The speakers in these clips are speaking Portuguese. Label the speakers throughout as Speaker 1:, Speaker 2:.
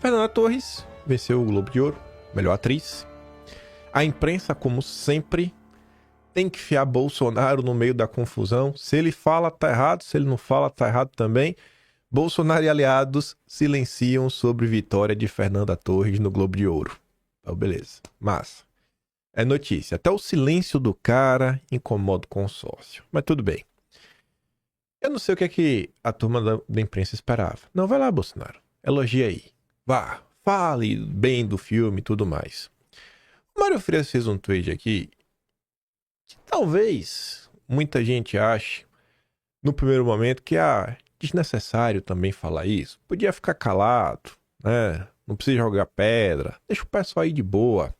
Speaker 1: Fernanda Torres venceu o Globo de Ouro, melhor atriz. A imprensa, como sempre, tem que enfiar Bolsonaro no meio da confusão. Se ele fala, tá errado. Se ele não fala, tá errado também. Bolsonaro e aliados silenciam sobre vitória de Fernanda Torres no Globo de Ouro. Então, beleza. Massa. É notícia. Até o silêncio do cara incomoda o consórcio. Mas tudo bem. Eu não sei o que é que a turma da imprensa esperava. Não, vai lá, Bolsonaro. Elogia aí. Vá. Fale bem do filme e tudo mais. O Mário Frias fez um tweet aqui que talvez muita gente ache, no primeiro momento, que é desnecessário também falar isso. Podia ficar calado, né? Não precisa jogar pedra. Deixa o pessoal aí de boa.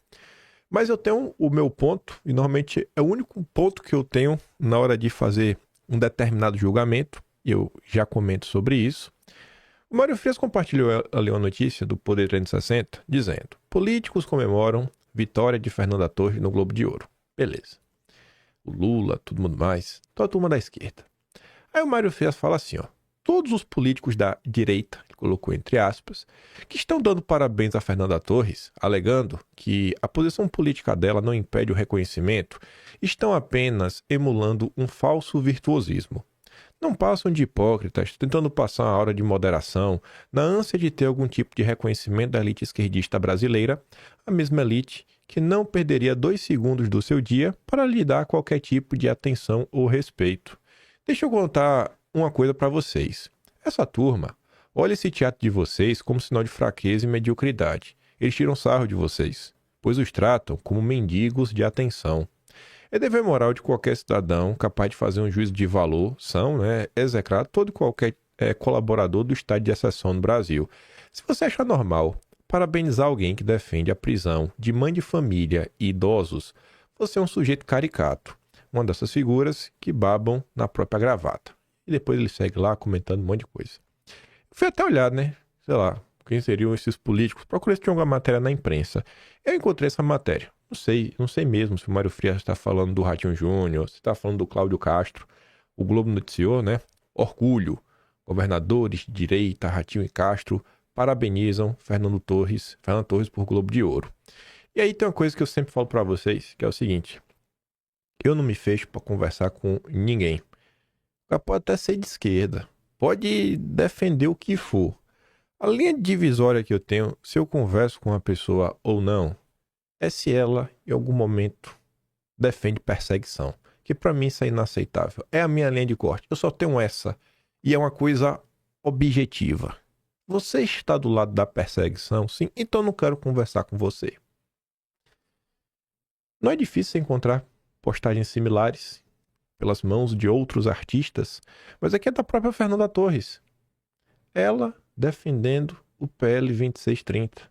Speaker 1: Mas eu tenho o meu ponto, e normalmente é o único ponto que eu tenho na hora de fazer um determinado julgamento, e eu já comento sobre isso. O Mário Frias compartilhou ali uma notícia do Poder 360, dizendo: políticos comemoram vitória de Fernanda Torres no Globo de Ouro. Beleza. O Lula, todo mundo mais, toda a turma da esquerda. Aí o Mário Frias fala assim, ó: todos os políticos da direita, que colocou entre aspas, que estão dando parabéns a Fernanda Torres, alegando que a posição política dela não impede o reconhecimento, estão apenas emulando um falso virtuosismo. Não passam de hipócritas, tentando passar uma hora de moderação, na ânsia de ter algum tipo de reconhecimento da elite esquerdista brasileira, a mesma elite que não perderia 2 segundos do seu dia para lhe dar qualquer tipo de atenção ou respeito. Deixa eu contar uma coisa para vocês. Essa turma olha esse teatro de vocês como sinal de fraqueza e mediocridade. Eles tiram sarro de vocês, pois os tratam como mendigos de atenção. É dever moral de qualquer cidadão capaz de fazer um juízo de valor, execrar todo e qualquer colaborador do estado de exceção no Brasil. Se você achar normal parabenizar alguém que defende a prisão de mãe de família e idosos, você é um sujeito caricato, uma dessas figuras que babam na própria gravata. E depois ele segue lá comentando um monte de coisa. Fui até olhar, sei lá, quem seriam esses políticos. Procurei se tinha alguma matéria na imprensa. Eu encontrei essa matéria. Não sei mesmo se o Mário Frias está falando do Ratinho Júnior, se está falando do Cláudio Castro. O Globo noticiou, Orgulho. Governadores de direita, Ratinho e Castro, parabenizam Fernanda Torres por Globo de Ouro. E aí tem uma coisa que eu sempre falo para vocês, que é o seguinte: eu não me fecho para conversar com ninguém. Pode até ser de esquerda, pode defender o que for. A linha divisória que eu tenho, se eu converso com uma pessoa ou não, é se ela, em algum momento, defende perseguição. Que pra mim isso é inaceitável. É a minha linha de corte. Eu só tenho essa. E é uma coisa objetiva. Você está do lado da perseguição, sim, então eu não quero conversar com você. Não é difícil encontrar postagens similares pelas mãos de outros artistas, mas aqui é da própria Fernanda Torres. Ela defendendo o PL 2630.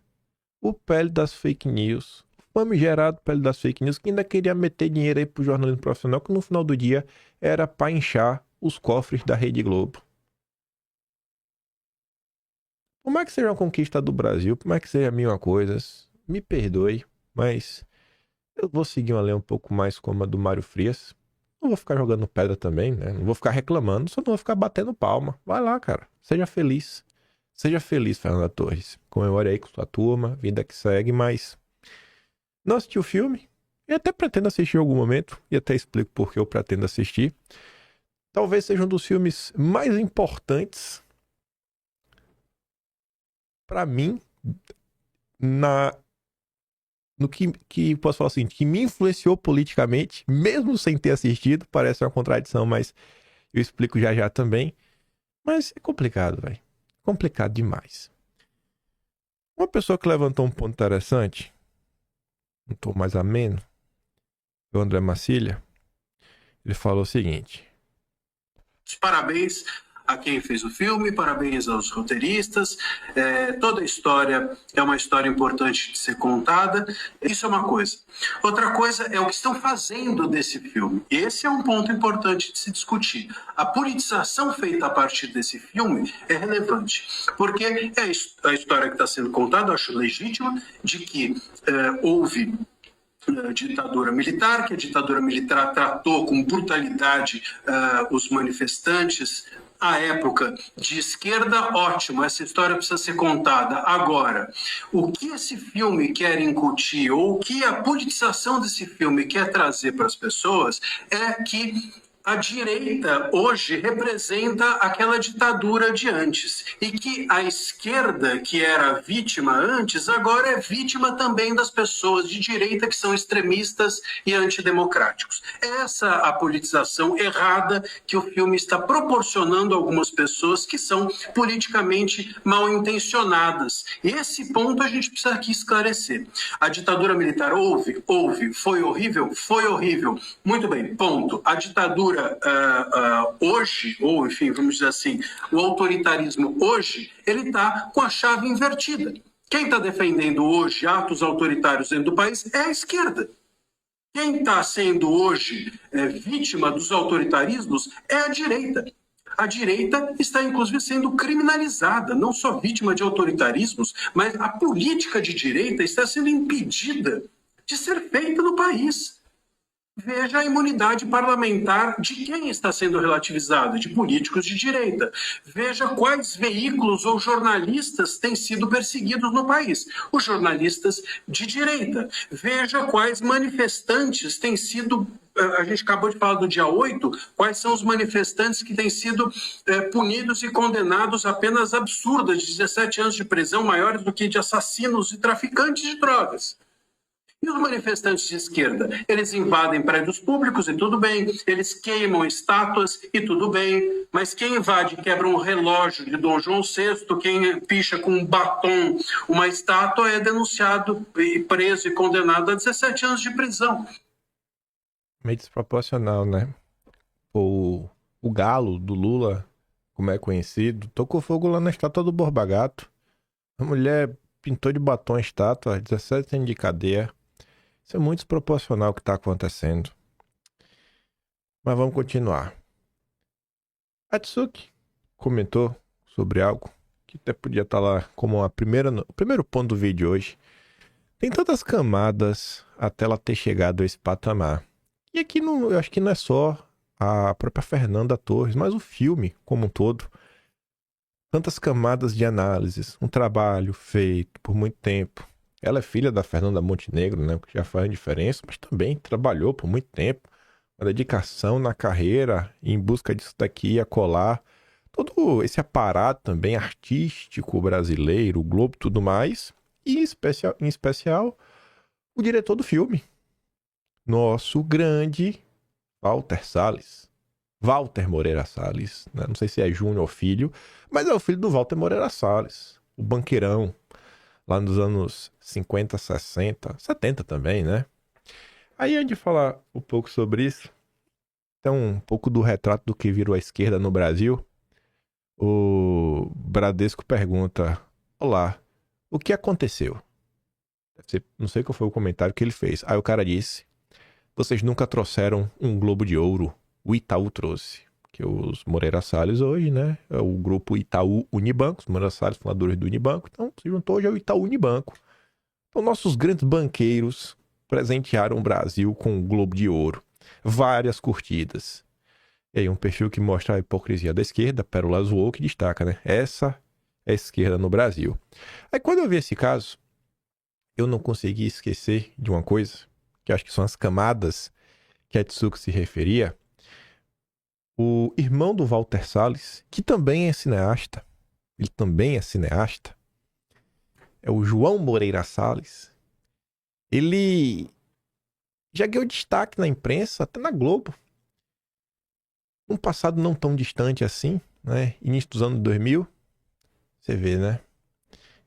Speaker 1: O PL das fake news. O famigerado PL das fake news, que ainda queria meter dinheiro aí pro jornalismo profissional, que no final do dia era para inchar os cofres da Rede Globo. Por mais que seja uma conquista do Brasil, por mais que seja mil coisas, me perdoe, mas eu vou seguir uma linha um pouco mais como a do Mário Frias. Não vou ficar jogando pedra também, Não vou ficar reclamando, só não vou ficar batendo palma. Vai lá, cara. Seja feliz. Seja feliz, Fernanda Torres. Comemore aí com sua turma, vida que segue, mas não assisti o filme. E até pretendo assistir em algum momento. E até explico por que eu pretendo assistir. Talvez seja um dos filmes mais importantes pra mim no que posso falar assim, que me influenciou politicamente, mesmo sem ter assistido. Parece uma contradição, mas eu explico já já também. Mas é complicado, velho. Complicado demais. Uma pessoa que levantou um ponto interessante, um tom mais ameno, o André Marcília, ele falou o seguinte:
Speaker 2: parabéns a quem fez o filme, parabéns aos roteiristas. Toda a história é uma história importante de ser contada. Isso é uma coisa. Outra coisa é o que estão fazendo desse filme. Esse é um ponto importante de se discutir. A politização feita a partir desse filme é relevante, porque é a história que está sendo contada, eu acho legítima, de que houve ditadura militar, que a ditadura militar tratou com brutalidade os manifestantes à época de esquerda, ótimo, essa história precisa ser contada. Agora, o que esse filme quer incutir, ou o que a politização desse filme quer trazer para as pessoas, é que a direita hoje representa aquela ditadura de antes e que a esquerda, que era vítima antes, agora é vítima também das pessoas de direita que são extremistas e antidemocráticos. É essa a politização errada que o filme está proporcionando a algumas pessoas que são politicamente mal intencionadas. E esse ponto a gente precisa aqui esclarecer. A ditadura militar houve, foi horrível. Muito bem, ponto. A ditadura hoje, ou enfim, vamos dizer assim, o autoritarismo hoje, ele está com a chave invertida. Quem está defendendo hoje atos autoritários dentro do país é a esquerda. Quem está sendo hoje vítima dos autoritarismos é a direita. A direita está, inclusive, sendo criminalizada, não só vítima de autoritarismos, mas a política de direita está sendo impedida de ser feita no país. Veja a imunidade parlamentar de quem está sendo relativizada, de políticos de direita. Veja quais veículos ou jornalistas têm sido perseguidos no país. Os jornalistas de direita. Veja quais manifestantes têm sido... A gente acabou de falar do dia 8, quais são os manifestantes que têm sido punidos e condenados a penas absurdas de 17 anos de prisão, maiores do que de assassinos e traficantes de drogas. E os manifestantes de esquerda? Eles invadem prédios públicos e tudo bem, eles queimam estátuas e tudo bem, mas quem invade e quebra um relógio de Dom João VI, quem picha com um batom uma estátua é denunciado e preso e condenado a 17 anos de prisão.
Speaker 1: Meio desproporcional, né? O galo do Lula, como é conhecido, tocou fogo lá na estátua do Borba Gato. A mulher pintou de batom a estátua, 17 anos de cadeia. Isso é muito desproporcional o que está acontecendo. Mas vamos continuar. A Tsuki comentou sobre algo que até podia estar lá como o primeiro ponto do vídeo hoje. Tem tantas camadas até ela ter chegado a esse patamar. E aqui eu acho que não é só a própria Fernanda Torres, mas o filme como um todo. Tantas camadas de análises, um trabalho feito por muito tempo. Ela é filha da Fernanda Montenegro, né, que já faz diferença, mas também trabalhou por muito tempo. Uma dedicação na carreira, em busca disso daqui e acolá. Todo esse aparato também artístico brasileiro, o Globo e tudo mais. E em especial, o diretor do filme. Nosso grande Walter Salles. Walter Moreira Salles, né? Não sei se é Júnior ou filho, mas é o filho do Walter Moreira Salles, o banqueirão, lá nos anos 50, 60, 70 também, né? Aí, antes de falar um pouco sobre isso, então um pouco do retrato do que virou a esquerda no Brasil, o Bradesco pergunta: olá, o que aconteceu? Não sei qual foi o comentário que ele fez. Aí o cara disse: vocês nunca trouxeram um Globo de Ouro. O Itaú trouxe. Que os Moreira Salles hoje, né? É o grupo Itaú Unibanco. Os Moreira Salles, fundadores do Unibanco. Então, se juntou hoje ao Itaú Unibanco. Então, nossos grandes banqueiros presentearam o Brasil com um Globo de Ouro. Várias curtidas. E aí, um perfil que mostra a hipocrisia da esquerda, Pérola Zoou, que destaca, né? Essa é a esquerda no Brasil. Aí, quando eu vi esse caso, eu não consegui esquecer de uma coisa, que eu acho que são as camadas que a Tsuki se referia. O irmão do Walter Salles, que também é cineasta, é o João Moreira Salles. Ele já ganhou destaque na imprensa, até na Globo. Um passado não tão distante assim, né? Início dos anos 2000, você vê, né?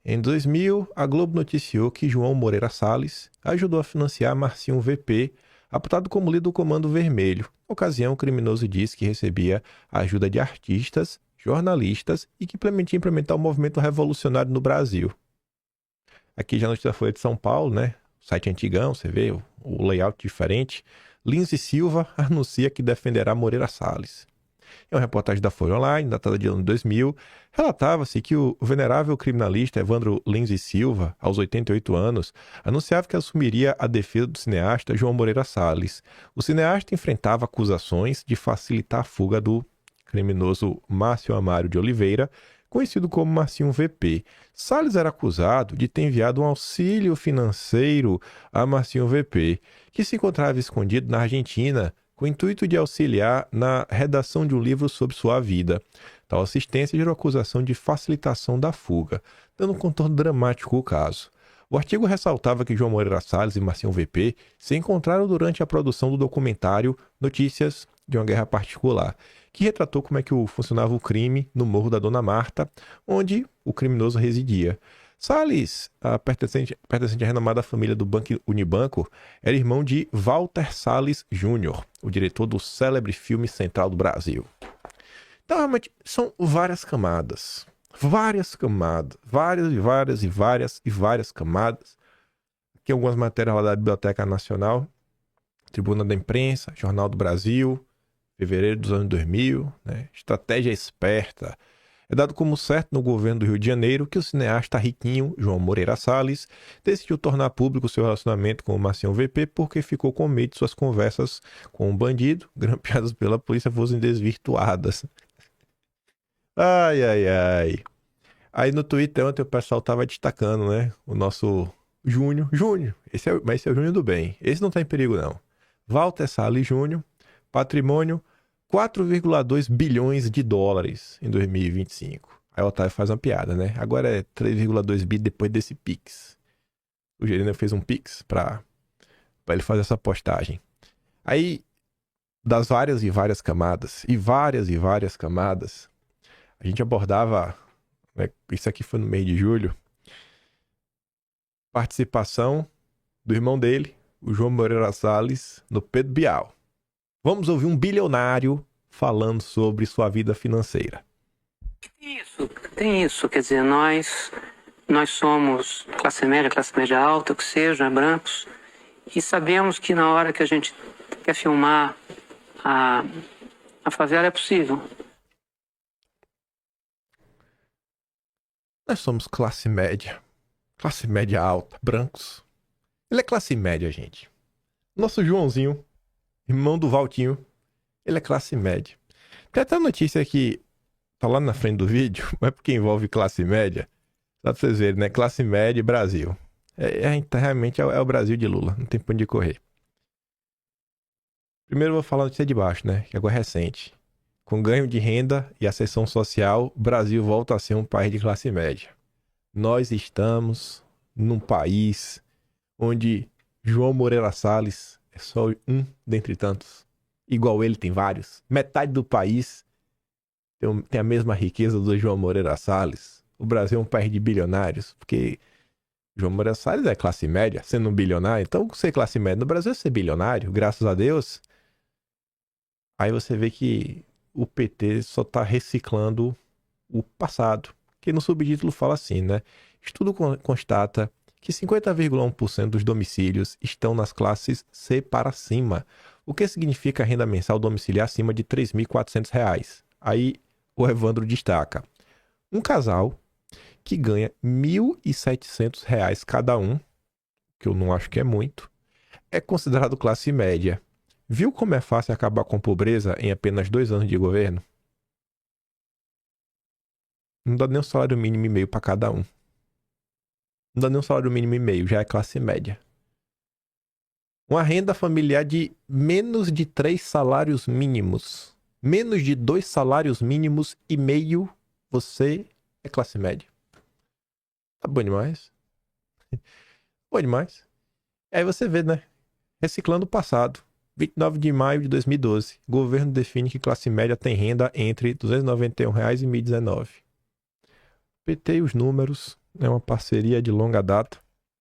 Speaker 1: Em 2000, a Globo noticiou que João Moreira Salles ajudou a financiar Marcinho VP, apontado como líder do Comando Vermelho. Na ocasião, o criminoso disse que recebia a ajuda de artistas, jornalistas e que permitia implementar o movimento revolucionário no Brasil. Aqui já a notícia foi de São Paulo, né? O site antigão, você vê o layout diferente. Lins e Silva anuncia que defenderá Moreira Salles. Em uma reportagem da Folha Online, datada de ano 2000, relatava-se que o venerável criminalista Evandro Lins e Silva, aos 88 anos, anunciava que assumiria a defesa do cineasta João Moreira Salles. O cineasta enfrentava acusações de facilitar a fuga do criminoso Márcio Amário de Oliveira, conhecido como Marcinho VP. Salles era acusado de ter enviado um auxílio financeiro a Marcinho VP, que se encontrava escondido na Argentina, com o intuito de auxiliar na redação de um livro sobre sua vida. Tal assistência gerou acusação de facilitação da fuga, dando um contorno dramático ao caso. O artigo ressaltava que João Moreira Salles e Marcinho VP se encontraram durante a produção do documentário Notícias de uma Guerra Particular, que retratou como é que funcionava o crime no Morro da Dona Marta, onde o criminoso residia. Salles, pertencente à renomada família do Banco Unibanco, era irmão de Walter Salles Júnior, o diretor do célebre filme Central do Brasil. Então, realmente, são várias camadas. Várias camadas. Aqui algumas matérias lá da Biblioteca Nacional, Tribuna da Imprensa, Jornal do Brasil, fevereiro dos anos 2000, né? Estratégia esperta. É dado como certo no governo do Rio de Janeiro que o cineasta riquinho João Moreira Salles decidiu tornar público seu relacionamento com o Marcinho VP porque ficou com medo de suas conversas com um bandido, grampeadas pela polícia, fossem desvirtuadas. Ai. Aí no Twitter ontem o pessoal tava destacando, né? O nosso Júnior. Mas esse é o Júnior do bem. Esse não tá em perigo, não. Walter Salles Júnior, patrimônio 4,2 bilhões de dólares em 2025. Aí o Otávio faz uma piada, né? Agora é 3,2 bi depois desse Pix. O Gerina fez um Pix pra ele fazer essa postagem. Aí, das várias camadas, a gente abordava, né, isso aqui foi no mês de julho, participação do irmão dele, o João Moreira Salles, no Pedro Bial. Vamos ouvir um bilionário falando sobre sua vida financeira.
Speaker 3: Tem isso, quer dizer, nós somos classe média alta, o que seja, brancos, e sabemos que na hora que a gente quer filmar a favela é possível.
Speaker 1: Nós somos classe média alta, brancos. Ele é classe média, gente. Nosso Joãozinho, irmão do Valtinho, ele é classe média. Tem até notícia que tá lá na frente do vídeo, mas porque envolve classe média, dá pra vocês verem, né? Classe média e Brasil. Realmente é o Brasil de Lula, não tem pra onde correr. Primeiro eu vou falar a notícia de baixo, né? Que agora é recente. Com ganho de renda e ascensão social, o Brasil volta a ser um país de classe média. Nós estamos num país onde João Moreira Salles é só um dentre tantos. Igual ele tem vários. Metade do país tem a mesma riqueza do João Moreira Salles. O Brasil é um país de bilionários, porque João Moreira Salles é classe média, sendo um bilionário. Então, ser classe média no Brasil é ser bilionário, graças a Deus. Aí você vê que o PT só está reciclando o passado. Que no subtítulo fala assim, né? Estudo constata que 50,1% dos domicílios estão nas classes C para cima, o que significa renda mensal domiciliar acima de R$ 3.400. Aí o Evandro destaca: um casal que ganha R$ 1.700 cada um, que eu não acho que é muito, é considerado classe média. Viu como é fácil acabar com a pobreza em apenas 2 anos de governo? Não dá nem um salário mínimo e meio para cada um. Não dá nem um salário mínimo e meio, já é classe média. Uma renda familiar de menos de 3 salários mínimos. Menos de 2 salários mínimos e meio, você é classe média. Tá bom demais. Bom demais. Aí você vê, né? Reciclando o passado. 29 de maio de 2012. Governo define que classe média tem renda entre R$ 291 e R$ 1.019. PT e os números é uma parceria de longa data.